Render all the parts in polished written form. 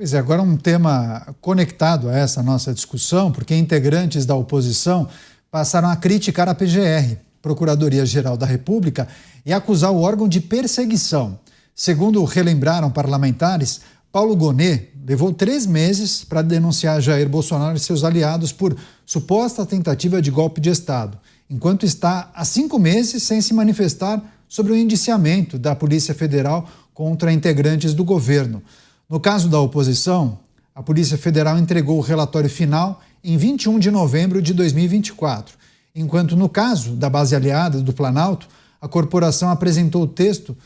Pois é, agora um tema conectado a essa nossa discussão, porque integrantes da oposição passaram a criticar a PGR, Procuradoria-Geral da República, e acusar o órgão de perseguição. Segundo relembraram parlamentares, Paulo Gonet levou 3 meses para denunciar Jair Bolsonaro e seus aliados por suposta tentativa de golpe de Estado, enquanto está há 5 meses sem se manifestar sobre o indiciamento da Polícia Federal contra integrantes do governo. No caso da oposição, a Polícia Federal entregou o relatório final em 21 de novembro de 2024, enquanto no caso da base aliada do Planalto, a corporação apresentou o texto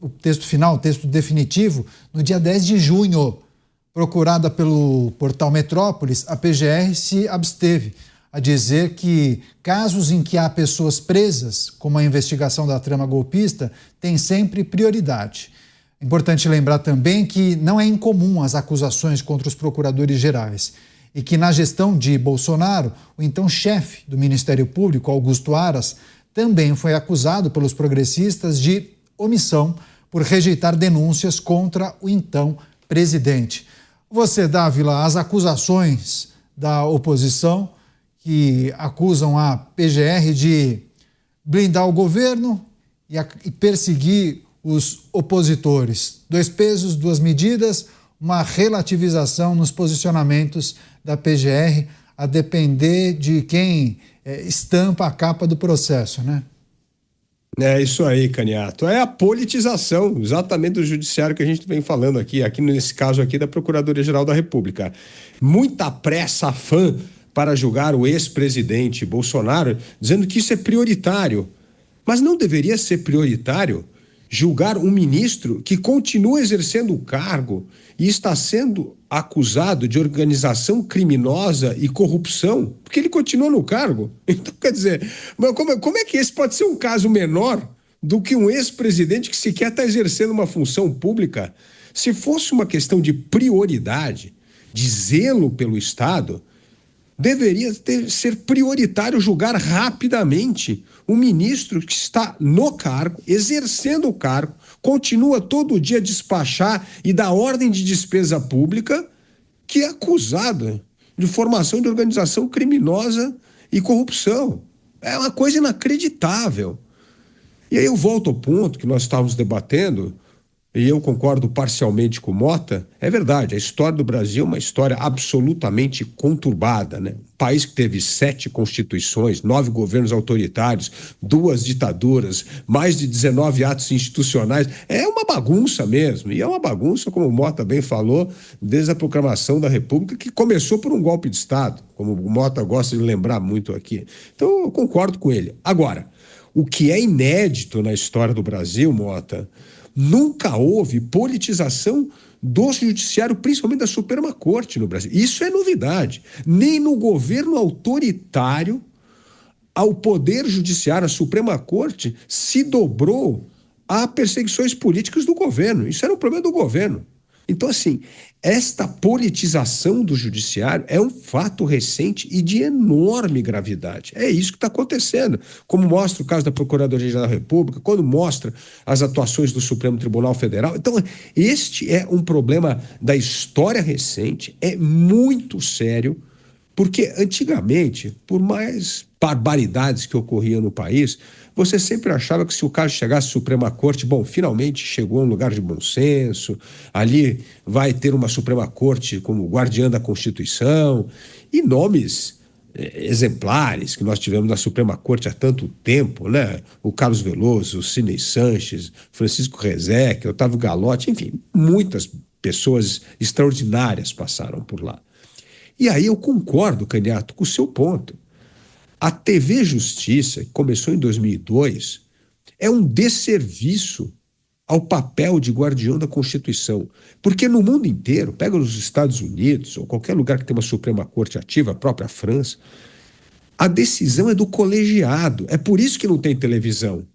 o texto definitivo, no dia 10 de junho. Procurada pelo portal Metrópolis, a PGR se absteve a dizer que casos em que há pessoas presas, como a investigação da trama golpista, têm sempre prioridade. Importante lembrar também que não é incomum as acusações contra os procuradores gerais e que na gestão de Bolsonaro, o então chefe do Ministério Público, Augusto Aras, também foi acusado pelos progressistas de omissão por rejeitar denúncias contra o então presidente. Você, Dávila, as acusações da oposição que acusam a PGR de blindar o governo e perseguir os opositores. 2 pesos, 2 medidas, uma relativização nos posicionamentos da PGR, a depender de quem estampa a capa do processo, né? É isso aí, Caniato. É a politização, exatamente, do judiciário que a gente vem falando aqui nesse caso aqui da Procuradoria-Geral da República. Muita pressa fã para julgar o ex-presidente Bolsonaro, dizendo que isso é prioritário. Mas não deveria ser prioritário julgar um ministro que continua exercendo o cargo e está sendo acusado de organização criminosa e corrupção, porque ele continua no cargo. Então, quer dizer, como é que esse pode ser um caso menor do que um ex-presidente que sequer está exercendo uma função pública? Se fosse uma questão de prioridade, de zelo pelo Estado, deveria ser prioritário julgar rapidamente um ministro que está no cargo, exercendo o cargo, continua todo dia a despachar e dar ordem de despesa pública, que é acusado de formação de organização criminosa e corrupção. É uma coisa inacreditável. E aí eu volto ao ponto que nós estávamos debatendo, e eu concordo parcialmente com o Mota. É verdade, a história do Brasil é uma história absolutamente conturbada, né? Um país que teve 7 constituições, 9 governos autoritários, 2 ditaduras, mais de 19 atos institucionais. É uma bagunça mesmo, e é uma bagunça, como o Mota bem falou, desde a proclamação da República, que começou por um golpe de Estado, como o Mota gosta de lembrar muito aqui. Então eu concordo com ele. Agora, o que é inédito na história do Brasil, Mota, nunca houve politização do judiciário, principalmente da Suprema Corte no Brasil. Isso é novidade. Nem no governo autoritário, ao Poder Judiciário, a Suprema Corte, se dobrou a perseguições políticas do governo. Isso era um problema do governo. Então, assim, esta politização do judiciário é um fato recente e de enorme gravidade. É isso que está acontecendo, como mostra o caso da Procuradoria-Geral da República, quando mostra as atuações do Supremo Tribunal Federal. Então, este é um problema da história recente, é muito sério, porque antigamente, por mais barbaridades que ocorriam no país, você sempre achava que se o caso chegasse à Suprema Corte, bom, finalmente chegou a um lugar de bom senso, ali vai ter uma Suprema Corte como guardiã da Constituição, e nomes exemplares que nós tivemos na Suprema Corte há tanto tempo, né? O Carlos Veloso, o Sidney Sanches, Francisco Rezec, Otávio Galotti, enfim, muitas pessoas extraordinárias passaram por lá. E aí eu concordo, Caniato, com o seu ponto. A TV Justiça, que começou em 2002, é um desserviço ao papel de guardião da Constituição. Porque no mundo inteiro, pega os Estados Unidos ou qualquer lugar que tem uma Suprema Corte ativa, a própria França, a decisão é do colegiado. É por isso que não tem televisão.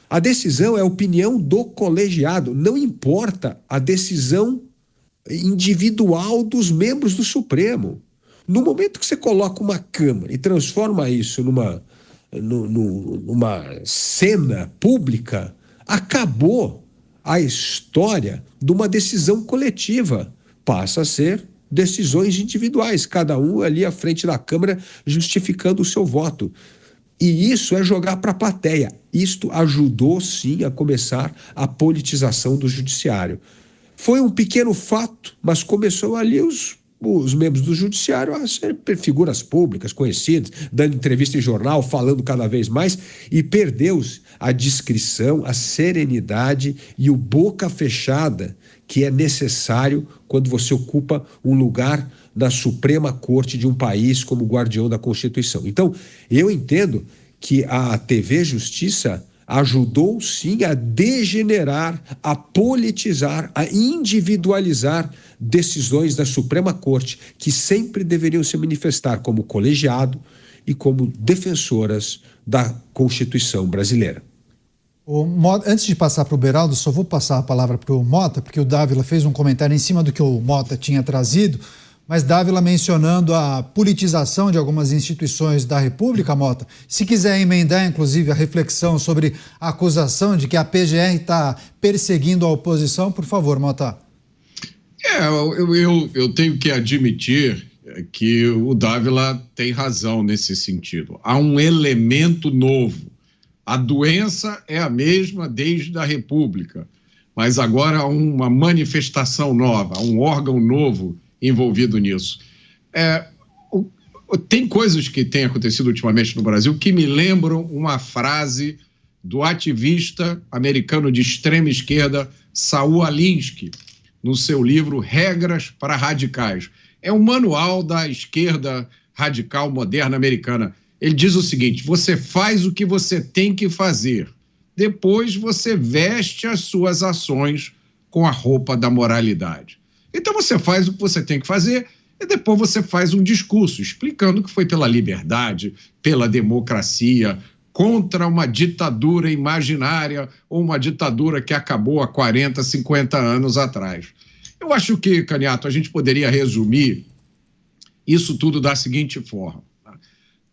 A decisão é a opinião do colegiado. Não importa a decisão individual dos membros do Supremo. No momento que você coloca uma Câmara e transforma isso numa cena pública, acabou a história de uma decisão coletiva. Passa a ser decisões individuais, cada um ali à frente da Câmara justificando o seu voto. E isso é jogar para a plateia. Isto ajudou, sim, a começar a politização do judiciário. Foi um pequeno fato, mas começou ali os membros do judiciário a ser figuras públicas, conhecidas, dando entrevista em jornal, falando cada vez mais, e perdeu-se a discrição, a serenidade e o boca fechada que é necessário quando você ocupa um lugar na Suprema Corte de um país como guardião da Constituição. Então, eu entendo que a TV Justiça ajudou, sim, a degenerar, a politizar, a individualizar decisões da Suprema Corte, que sempre deveriam se manifestar como colegiado e como defensoras da Constituição brasileira. Antes de passar para o Beraldo, só vou passar a palavra para o Mota, porque o Dávila fez um comentário em cima do que o Mota tinha trazido, mas Dávila mencionando a politização de algumas instituições da República, Mota. Se quiser emendar, inclusive, a reflexão sobre a acusação de que a PGR está perseguindo a oposição, por favor, Mota. Eu tenho que admitir que o Dávila tem razão nesse sentido. Há um elemento novo. A doença é a mesma desde a República, mas agora há uma manifestação nova, um órgão novo envolvido nisso. Tem coisas que têm acontecido ultimamente no Brasil que me lembram uma frase do ativista americano de extrema esquerda Saul Alinsky, no seu livro Regras para Radicais. É um manual da esquerda radical moderna americana. Ele diz o seguinte: você faz o que você tem que fazer, depois você veste as suas ações com a roupa da moralidade. Então você faz o que você tem que fazer e depois você faz um discurso explicando que foi pela liberdade, pela democracia, contra uma ditadura imaginária ou uma ditadura que acabou há 40, 50 anos atrás. Eu acho que, Caniato, a gente poderia resumir isso tudo da seguinte forma.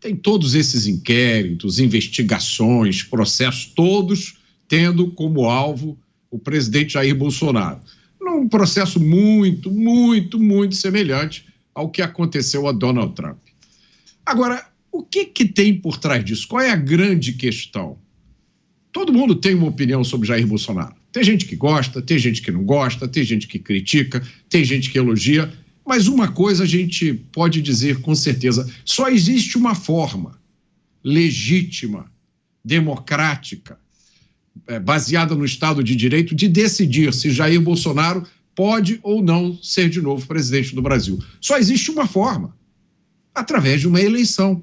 Tem todos esses inquéritos, investigações, processos, todos tendo como alvo o presidente Jair Bolsonaro. Num processo muito, muito, muito semelhante ao que aconteceu a Donald Trump. Agora, o que tem por trás disso? Qual é a grande questão? Todo mundo tem uma opinião sobre Jair Bolsonaro. Tem gente que gosta, tem gente que não gosta, tem gente que critica, tem gente que elogia, mas uma coisa a gente pode dizer com certeza: só existe uma forma legítima, democrática, baseada no Estado de Direito, de decidir se Jair Bolsonaro pode ou não ser de novo presidente do Brasil. Só existe uma forma: através de uma eleição.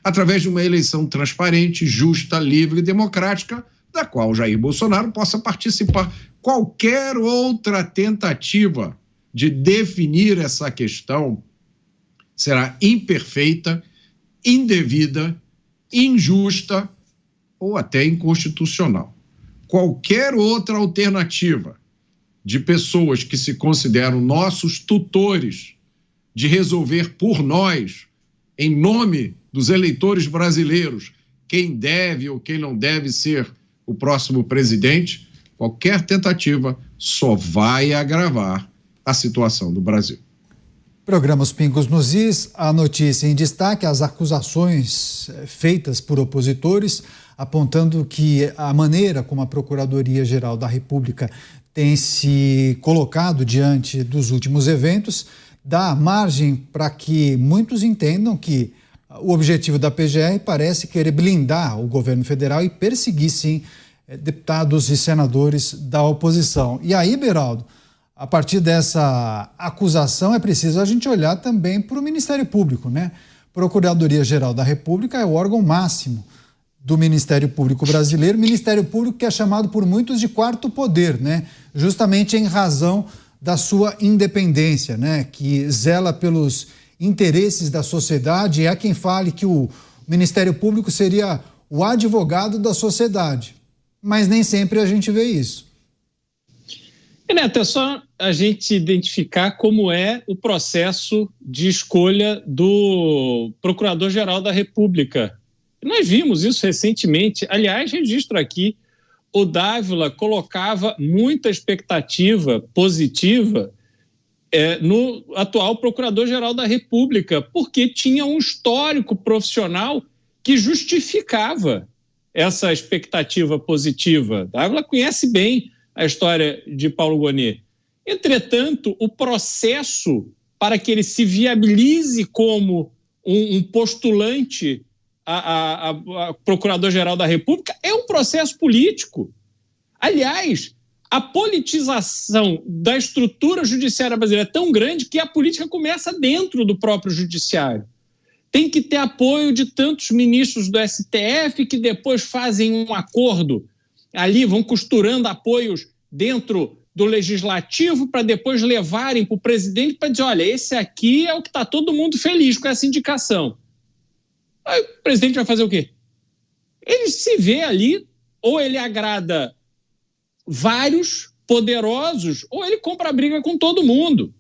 Através de uma eleição transparente, justa, livre e democrática, da qual Jair Bolsonaro possa participar. Qualquer outra tentativa de definir essa questão será imperfeita, indevida, injusta ou até inconstitucional. Qualquer outra alternativa de pessoas que se consideram nossos tutores de resolver por nós, em nome dos eleitores brasileiros, quem deve ou quem não deve ser o próximo presidente, qualquer tentativa só vai agravar a situação do Brasil. Programa Os Pingos nos Is, a notícia em destaque: as acusações feitas por opositores, apontando que a maneira como a Procuradoria-Geral da República tem se colocado diante dos últimos eventos dá margem para que muitos entendam que o objetivo da PGR parece querer blindar o governo federal e perseguir, sim, deputados e senadores da oposição. E aí, Beraldo, a partir dessa acusação é preciso a gente olhar também para o Ministério Público, né? Procuradoria-Geral da República é o órgão máximo do Ministério Público brasileiro, Ministério Público que é chamado por muitos de quarto poder, né? Justamente em razão da sua independência, né? Que zela pelos interesses da sociedade. É quem fale que o Ministério Público seria o advogado da sociedade, mas nem sempre a gente vê isso. Neto, é só a gente identificar como é o processo de escolha do Procurador-Geral da República. Nós vimos isso recentemente. Aliás, registro aqui o Dávila colocava muita expectativa positiva no atual Procurador-Geral da República, porque tinha um histórico profissional que justificava essa expectativa positiva. Dávila conhece bem a história de Paulo Gonet. Entretanto, o processo para que ele se viabilize como um postulante a Procurador-Geral da República é um processo político. Aliás, a politização da estrutura judiciária brasileira é tão grande que a política começa dentro do próprio judiciário. Tem que ter apoio de tantos ministros do STF que depois fazem um acordo ali, vão costurando apoios dentro do legislativo para depois levarem para o presidente para dizer, olha, esse aqui é o que está todo mundo feliz com essa indicação. Aí o presidente vai fazer o quê? Ele se vê ali, ou ele agrada vários poderosos, ou ele compra a briga com todo mundo.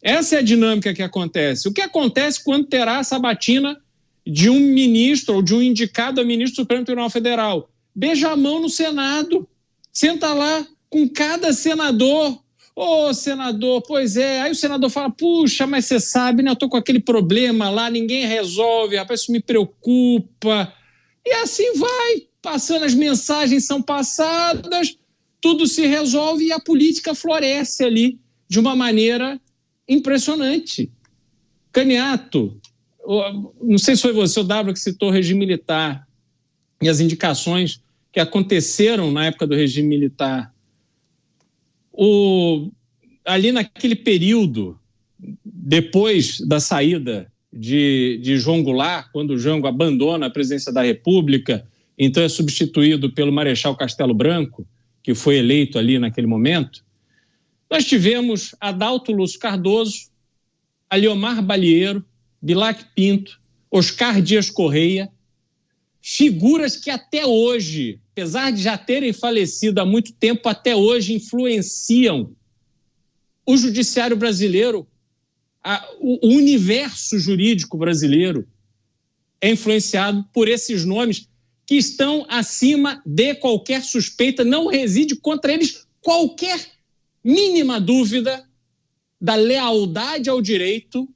Essa é a dinâmica que acontece. O que acontece quando terá a sabatina de um ministro ou de um indicado a ministro do Supremo Tribunal Federal? Beija a mão no Senado, senta lá com cada senador. Ô, senador, pois é. Aí o senador fala, puxa, mas você sabe, né? Eu tô com aquele problema lá, ninguém resolve, rapaz, isso me preocupa. E assim vai, passando, as mensagens são passadas, tudo se resolve e a política floresce ali de uma maneira impressionante. Caniato, não sei se foi você, o Dávila, que citou o regime militar e as indicações que aconteceram na época do regime militar. Ali naquele período, depois da saída de João Goulart, quando o Jango abandona a presidência da República, então é substituído pelo Marechal Castelo Branco, que foi eleito ali naquele momento, nós tivemos Adalto Lúcio Cardoso, Aliomar Balieiro, Bilac Pinto, Oscar Dias Correia, figuras que até hoje, apesar de já terem falecido há muito tempo, até hoje influenciam o judiciário brasileiro, o universo jurídico brasileiro é influenciado por esses nomes que estão acima de qualquer suspeita, não reside contra eles qualquer mínima dúvida da lealdade ao direito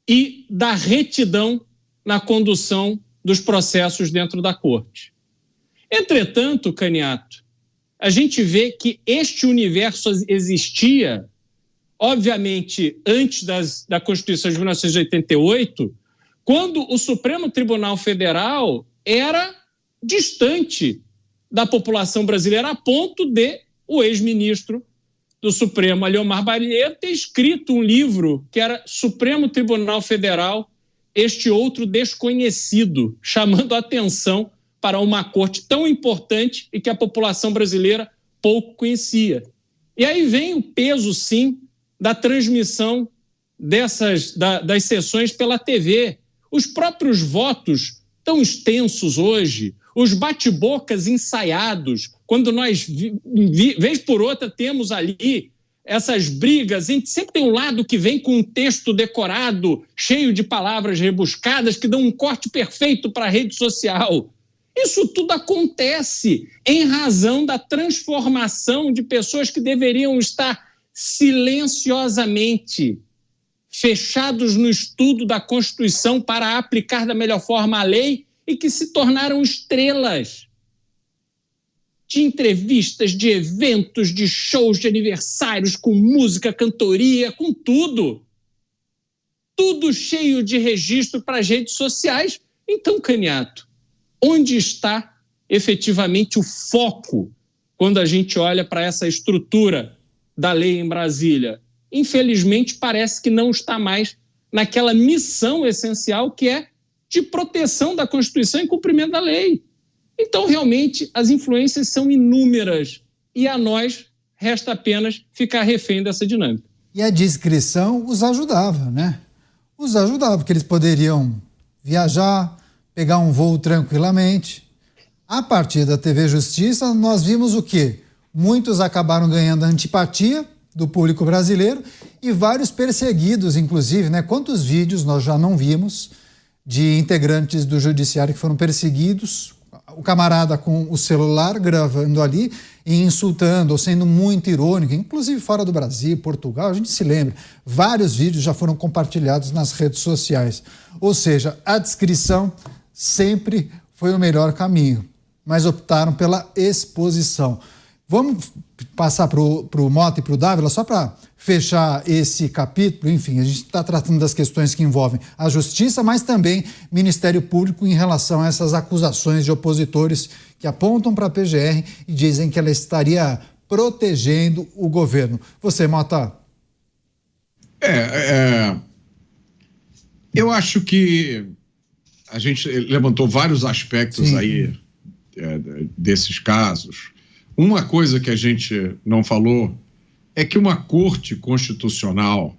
e da retidão na condução dos processos dentro da corte. Entretanto, Caniato, a gente vê que este universo existia, obviamente, antes da Constituição de 1988, quando o Supremo Tribunal Federal era distante da população brasileira, a ponto de o ex-ministro do Supremo, Aliomar Balieiro, ter escrito um livro que era Supremo Tribunal Federal, este outro desconhecido, chamando a atenção para uma corte tão importante e que a população brasileira pouco conhecia. E aí vem o peso, sim, da transmissão das sessões pela TV. Os próprios votos tão extensos hoje, os bate-bocas ensaiados, quando nós, vez por outra, temos ali essas brigas, sempre tem um lado que vem com um texto decorado, cheio de palavras rebuscadas, que dão um corte perfeito para a rede social. Isso tudo acontece em razão da transformação de pessoas que deveriam estar silenciosamente fechados no estudo da Constituição para aplicar da melhor forma a lei e que se tornaram estrelas de entrevistas, de eventos, de shows, de aniversários, com música, cantoria, com tudo. Tudo cheio de registro para as redes sociais. Então, Caniato, onde está efetivamente o foco quando a gente olha para essa estrutura da lei em Brasília? Infelizmente, parece que não está mais naquela missão essencial que é de proteção da Constituição e cumprimento da lei. Então, realmente, as influências são inúmeras e a nós resta apenas ficar refém dessa dinâmica. E a discrição os ajudava, né? Os ajudava, porque eles poderiam viajar, pegar um voo tranquilamente. A partir da TV Justiça, nós vimos o quê? Muitos acabaram ganhando a antipatia do público brasileiro e vários perseguidos, inclusive, né? Quantos vídeos nós já não vimos de integrantes do judiciário que foram perseguidos, o camarada com o celular gravando ali e insultando ou sendo muito irônico, inclusive fora do Brasil, Portugal, a gente se lembra. Vários vídeos já foram compartilhados nas redes sociais. Ou seja, a descrição sempre foi o melhor caminho, mas optaram pela exposição. Vamos passar para o Mota e para o Dávila, só para fechar esse capítulo. Enfim, a gente está tratando das questões que envolvem a Justiça, mas também Ministério Público em relação a essas acusações de opositores que apontam para a PGR e dizem que ela estaria protegendo o governo. Você, Mota? Eu acho que a gente levantou vários aspectos aí desses casos. Uma coisa que a gente não falou é que uma corte constitucional,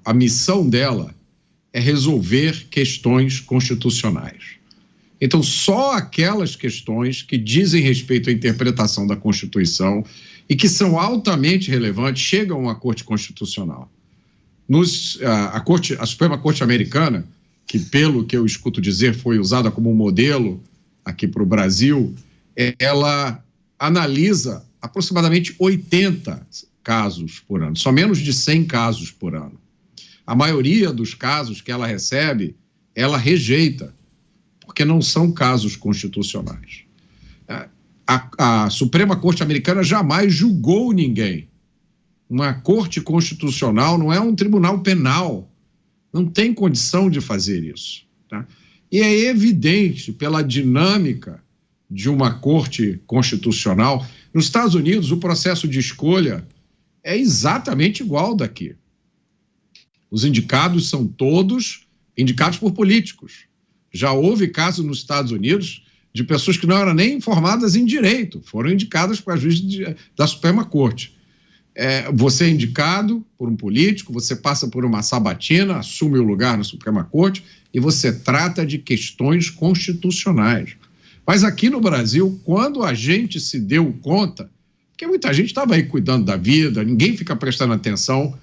a missão dela é resolver questões constitucionais. Então, só aquelas questões que dizem respeito à interpretação da Constituição e que são altamente relevantes chegam à Corte Constitucional. A Suprema Corte Americana, que pelo que eu escuto dizer foi usada como modelo aqui para o Brasil, ela analisa aproximadamente 80 casos por ano, só menos de 100 casos por ano. A maioria dos casos que ela recebe, ela rejeita, porque não são casos constitucionais. A Suprema Corte Americana jamais julgou ninguém. Uma corte constitucional não é um tribunal penal, não tem condição de fazer isso. Tá? E é evidente pela dinâmica de uma corte constitucional. Nos Estados Unidos, o processo de escolha é exatamente igual daqui. Os indicados são todos indicados por políticos. Já houve casos nos Estados Unidos de pessoas que não eram nem formadas em direito, foram indicadas para juízes da Suprema Corte. Você é indicado por um político, você passa por uma sabatina, assume o lugar na Suprema Corte e você trata de questões constitucionais. Mas aqui no Brasil, quando a gente se deu conta, porque muita gente estava aí cuidando da vida, ninguém fica prestando atenção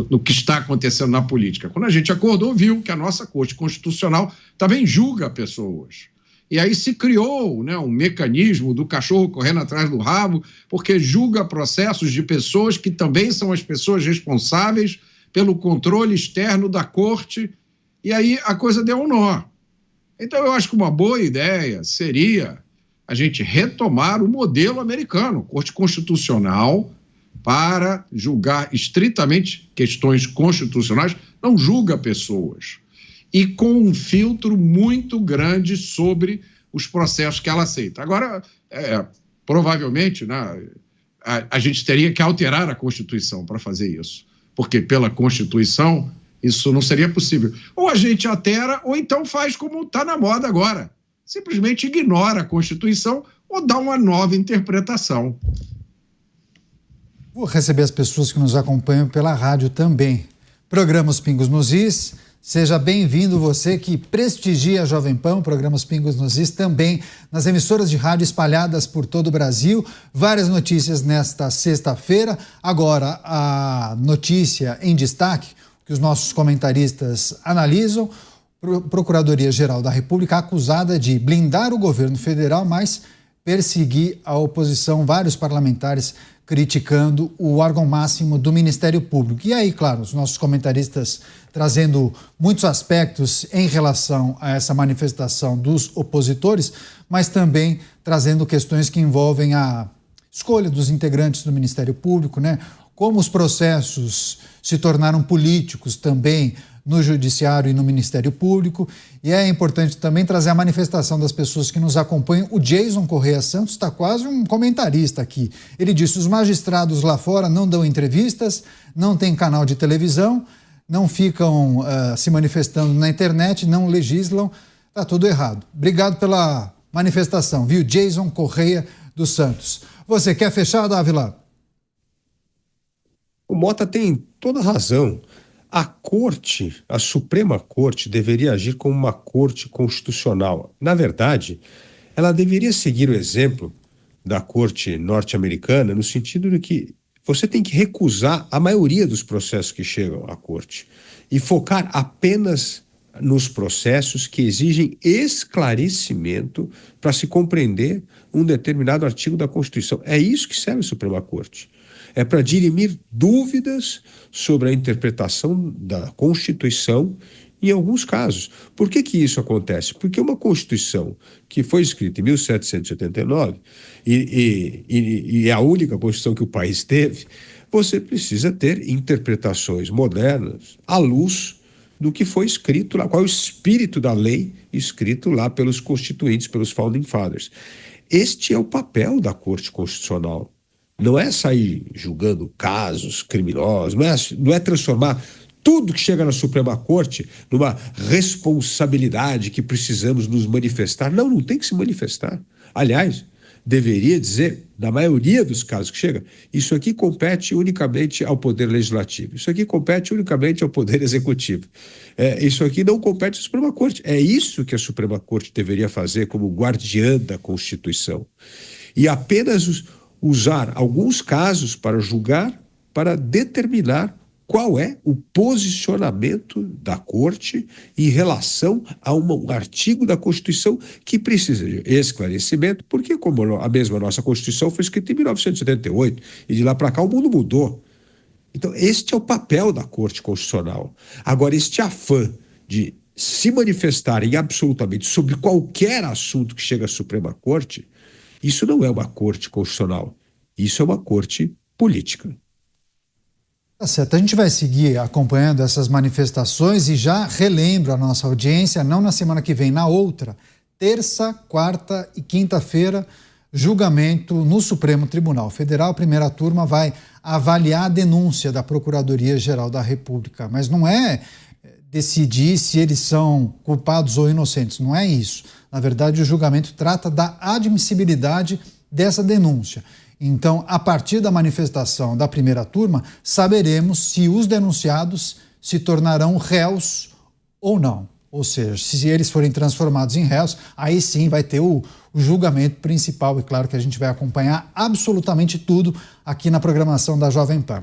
no que está acontecendo na política. Quando a gente acordou, viu que a nossa Corte Constitucional também julga pessoas. E aí se criou um mecanismo do cachorro correndo atrás do rabo, porque julga processos de pessoas que também são as pessoas responsáveis pelo controle externo da Corte, e aí a coisa deu um nó. Então, eu acho que uma boa ideia seria a gente retomar o modelo americano, Corte Constitucional, para julgar estritamente questões constitucionais, não julga pessoas. E com um filtro muito grande sobre os processos que ela aceita. Agora, provavelmente, a gente teria que alterar a Constituição para fazer isso, porque pela Constituição isso não seria possível. Ou a gente altera, ou então faz como está na moda agora. Simplesmente ignora a Constituição ou dá uma nova interpretação. Vou receber as pessoas que nos acompanham pela rádio também. Programa Os Pingos nos Is. Seja bem-vindo você que prestigia a Jovem Pan, programa Os Pingos nos Is, também nas emissoras de rádio espalhadas por todo o Brasil. Várias notícias nesta sexta-feira. Agora, a notícia em destaque que os nossos comentaristas analisam: Procuradoria-Geral da República acusada de blindar o governo federal, mas perseguir a oposição, vários parlamentares criticando o órgão máximo do Ministério Público. E aí, claro, os nossos comentaristas trazendo muitos aspectos em relação a essa manifestação dos opositores, mas também trazendo questões que envolvem a escolha dos integrantes do Ministério Público, como os processos se tornaram políticos também no Judiciário e no Ministério Público. E é importante também trazer a manifestação das pessoas que nos acompanham. O Jason Correia Santos está quase um comentarista aqui. Ele disse: os magistrados lá fora não dão entrevistas, não tem canal de televisão, não ficam se manifestando na internet, não legislam, está tudo errado. Obrigado pela manifestação, viu? Jason Correia dos Santos. Você quer fechar, Dávila? O Mota tem toda razão. A Corte, a Suprema Corte, deveria agir como uma Corte Constitucional. Na verdade, ela deveria seguir o exemplo da Corte norte-americana, no sentido de que você tem que recusar a maioria dos processos que chegam à Corte e focar apenas nos processos que exigem esclarecimento para se compreender um determinado artigo da Constituição. É isso que serve a Suprema Corte. É para dirimir dúvidas sobre a interpretação da Constituição em alguns casos. Por que isso acontece? Porque uma Constituição que foi escrita em 1789 e é a única Constituição que o país teve, você precisa ter interpretações modernas à luz do que foi escrito lá, qual é o espírito da lei escrito lá pelos constituintes, pelos Founding Fathers. Este é o papel da Corte Constitucional. Não é sair julgando casos criminosos, não é transformar tudo que chega na Suprema Corte numa responsabilidade que precisamos nos manifestar. Não tem que se manifestar. Aliás, deveria dizer, na maioria dos casos que chega, isso aqui compete unicamente ao Poder Legislativo, isso aqui compete unicamente ao Poder Executivo, isso aqui não compete à Suprema Corte. É isso que a Suprema Corte deveria fazer como guardiã da Constituição. E apenas usar alguns casos para julgar, para determinar qual é o posicionamento da Corte em relação a um artigo da Constituição que precisa de esclarecimento, porque como a mesma nossa Constituição foi escrita em 1978, e de lá para cá o mundo mudou. Então, este é o papel da Corte Constitucional. Agora, este afã de se manifestarem absolutamente sobre qualquer assunto que chega à Suprema Corte, isso não é uma Corte Constitucional, isso é uma Corte política. Tá certo, a gente vai seguir acompanhando essas manifestações e já relembro a nossa audiência, não na semana que vem, na outra, terça, quarta e quinta-feira, julgamento no Supremo Tribunal Federal. A primeira turma vai avaliar a denúncia da Procuradoria-Geral da República, mas não é decidir se eles são culpados ou inocentes, não é isso. Na verdade, o julgamento trata da admissibilidade dessa denúncia. Então, a partir da manifestação da primeira turma, saberemos se os denunciados se tornarão réus ou não. Ou seja, se eles forem transformados em réus, aí sim vai ter o julgamento principal. E claro que a gente vai acompanhar absolutamente tudo aqui na programação da Jovem Pan.